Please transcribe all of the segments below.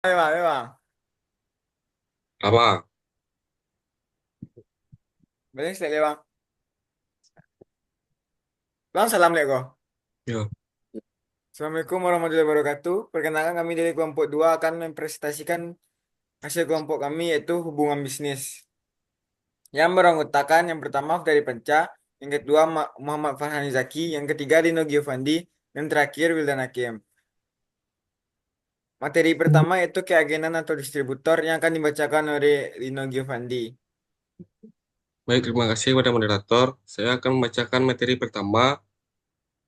Bang, bang. Apa? Boleh sekali, bang. Bang, assalamualaikum. Ya, Assalamualaikum warahmatullahi wabarakatuh. Perkenalkan kami dari kelompok 2 akan mempresentasikan hasil kelompok kami yaitu hubungan bisnis. Yang beranggotakan yang pertama dari Penca, yang kedua Muhammad Farhani Zaki, yang ketiga Dino Giovandi, dan terakhir Wildan Hakim. Materi pertama yaitu keagenan atau distributor yang akan dibacakan oleh Dino Giovandi. baik, terima kasih kepada moderator. Saya akan membacakan materi pertama,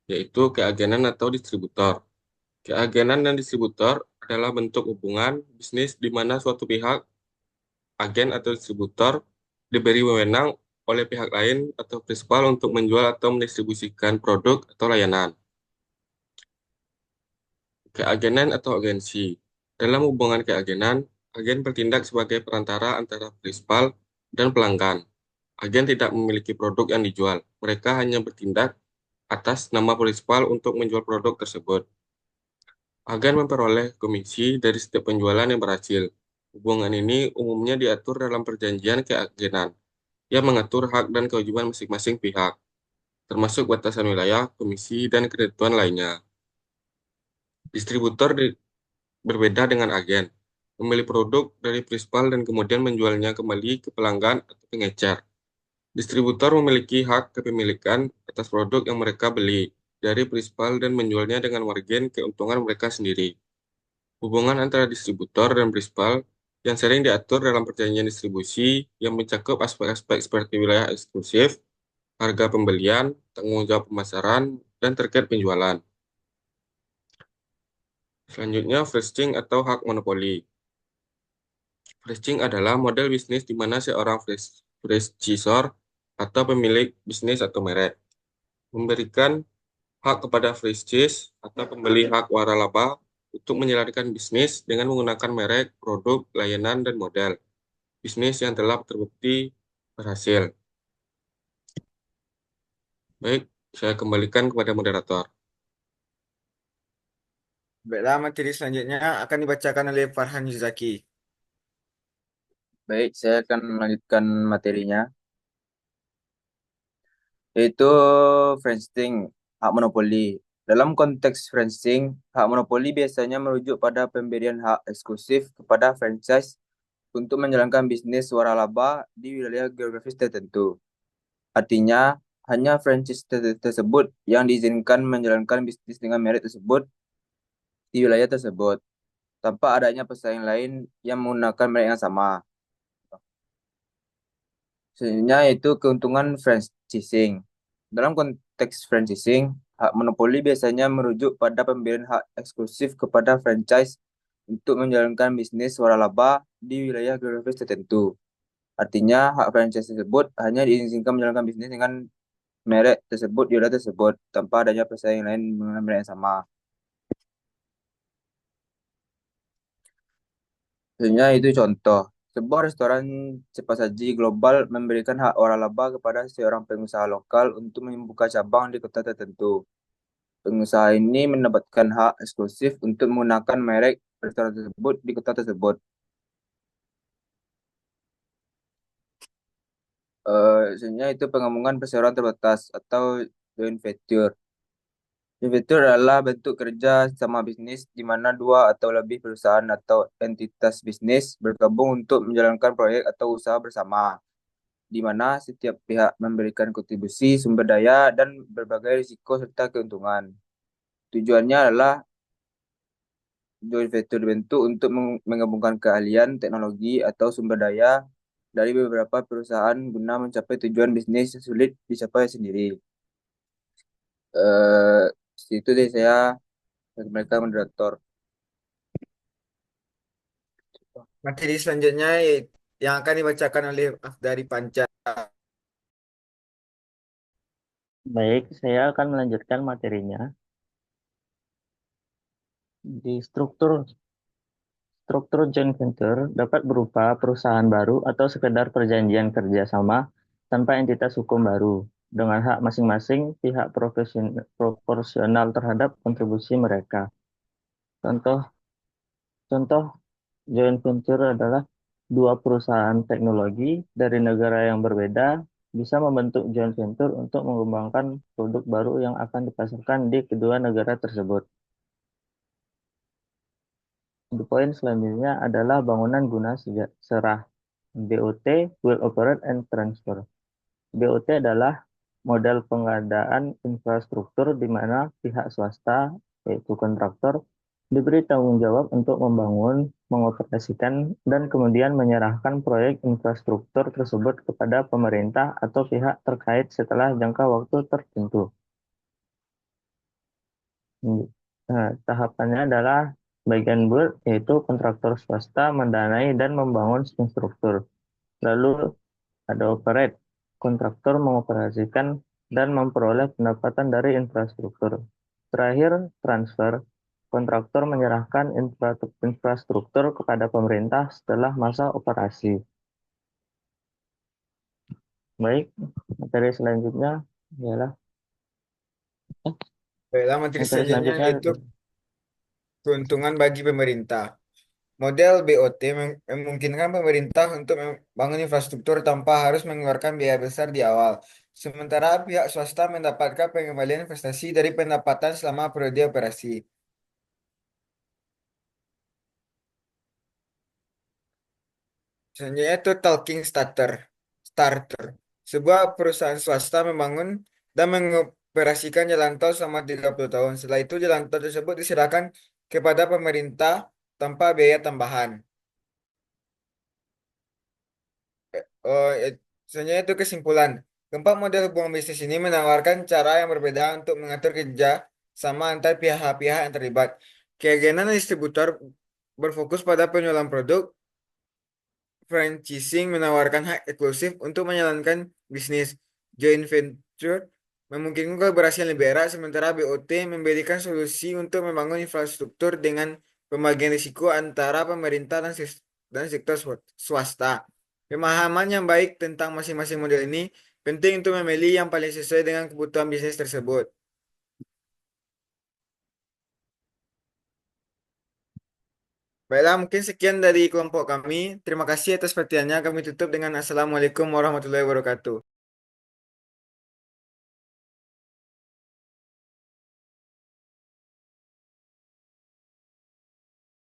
yaitu keagenan atau distributor. Keagenan dan distributor adalah bentuk hubungan bisnis di mana suatu pihak, agen atau distributor, diberi wewenang oleh pihak lain atau prinsipal untuk menjual atau mendistribusikan produk atau layanan. Keagenan atau agensi. Dalam hubungan keagenan, agen bertindak sebagai perantara antara prinsipal dan pelanggan. Agen tidak memiliki produk yang dijual. Mereka hanya bertindak atas nama prinsipal untuk menjual produk tersebut. Agen memperoleh komisi dari setiap penjualan yang berhasil. Hubungan ini umumnya diatur dalam perjanjian keagenan yang mengatur hak dan kewajiban masing-masing pihak, termasuk batasan wilayah, komisi, dan ketentuan lainnya. Distributor berbeda dengan agen, membeli produk dari prinsipal dan kemudian menjualnya kembali ke pelanggan atau pengecer. Distributor memiliki hak kepemilikan atas produk yang mereka beli dari prinsipal dan menjualnya dengan margin keuntungan mereka sendiri. Hubungan antara distributor dan prinsipal yang sering diatur dalam perjanjian distribusi yang mencakup aspek-aspek seperti wilayah eksklusif, harga pembelian, tanggung jawab pemasaran, dan terkait penjualan. Selanjutnya, vesting atau hak monopoli. Vesting adalah model bisnis di mana seorang franchisor atau pemilik bisnis atau merek memberikan hak kepada franchise atau pembeli hak waralaba untuk menjalankan bisnis dengan menggunakan merek, produk, layanan, dan model bisnis yang telah terbukti berhasil. Baik, saya kembalikan kepada moderator. Baiklah, materi selanjutnya akan dibacakan oleh Farhan Zaki. Baik, saya akan melanjutkan materinya, yaitu fencing, hak monopoli. Dalam konteks fencing, hak monopoli biasanya merujuk pada pemberian hak eksklusif kepada franchise untuk menjalankan bisnis waralaba di wilayah geografis tertentu. Artinya, hanya franchise tersebut yang diizinkan menjalankan bisnis dengan merek tersebut di wilayah tersebut, tanpa adanya pesaing lain yang menggunakan merek yang sama. Selanjutnya yaitu keuntungan franchising. Dalam konteks franchising, hak monopoli biasanya merujuk pada pemberian hak eksklusif kepada franchise untuk menjalankan bisnis waralaba di wilayah geografis tertentu. Artinya, hak franchise tersebut hanya diizinkan menjalankan bisnis dengan merek tersebut di wilayah tersebut tanpa adanya pesaing lain menggunakan merek yang sama. Sebenarnya itu contoh. Sebuah restoran cepat saji global memberikan hak waralaba kepada seorang pengusaha lokal untuk membuka cabang di kota tertentu. Pengusaha ini mendapatkan hak eksklusif untuk menggunakan merek restoran tersebut di kota tersebut. Sebenarnya itu penggabungan perseroan terbatas atau joint venture. Joint venture adalah bentuk kerja sama bisnis di mana dua atau lebih perusahaan atau entitas bisnis bergabung untuk menjalankan proyek atau usaha bersama, di mana setiap pihak memberikan kontribusi sumber daya dan berbagai risiko serta keuntungan. Tujuannya adalah joint venture dibentuk untuk menggabungkan keahlian, teknologi, atau sumber daya dari beberapa perusahaan guna mencapai tujuan bisnis yang sulit dicapai sendiri. Eh, Itu deh saya mereka moderator. Materi selanjutnya yang akan dibacakan oleh dari Panca. Baik, saya akan melanjutkan materinya. Di struktur joint venture dapat berupa perusahaan baru atau sekedar perjanjian kerjasama tanpa entitas hukum baru, dengan hak masing-masing pihak proporsional terhadap kontribusi mereka. Contoh, contoh Joint venture adalah dua perusahaan teknologi dari negara yang berbeda bisa membentuk joint venture untuk mengembangkan produk baru yang akan dipasarkan di kedua negara tersebut. The poin selanjutnya adalah bangunan guna serah. BOT, will operate and transfer. BOT adalah model pengadaan infrastruktur di mana pihak swasta, yaitu kontraktor, diberi tanggung jawab untuk membangun, mengoperasikan, dan kemudian menyerahkan proyek infrastruktur tersebut kepada pemerintah atau pihak terkait setelah jangka waktu tertentu. Tahapannya adalah bagian build, yaitu kontraktor swasta mendanai dan membangun struktur. Lalu ada operate, kontraktor mengoperasikan dan memperoleh pendapatan dari infrastruktur. Terakhir, transfer, kontraktor menyerahkan infrastruktur kepada pemerintah setelah masa operasi. Baik, materi selanjutnya ialah Baiklah, materi materi selanjutnya selanjutnya yaitu keuntungan bagi pemerintah. Model BOT memungkinkan pemerintah untuk membangun infrastruktur tanpa harus mengeluarkan biaya besar di awal. Sementara pihak swasta mendapatkan pengembalian investasi dari pendapatan selama periode operasi. Selanjutnya itu talking starter. Sebuah perusahaan swasta membangun dan mengoperasikan jalan tol selama 30 tahun. Setelah itu jalan tol tersebut diserahkan kepada pemerintah tanpa biaya tambahan. Selanjutnya itu kesimpulan. Keempat model hubungan bisnis ini menawarkan cara yang berbeda untuk mengatur kerja sama antar pihak-pihak yang terlibat. Keagenan distributor berfokus pada penjualan produk. Franchising menawarkan hak eksklusif untuk menjalankan bisnis. Joint venture memungkinkan kolaborasi yang lebih erat, sementara BOT memberikan solusi untuk membangun infrastruktur dengan pembagian risiko antara pemerintah dan sektor swasta. Pemahaman yang baik tentang masing-masing model ini penting untuk memilih yang paling sesuai dengan kebutuhan bisnis tersebut. Baiklah, mungkin sekian dari kelompok kami. Terima kasih atas perhatiannya. Kami tutup dengan Assalamualaikum warahmatullahi wabarakatuh.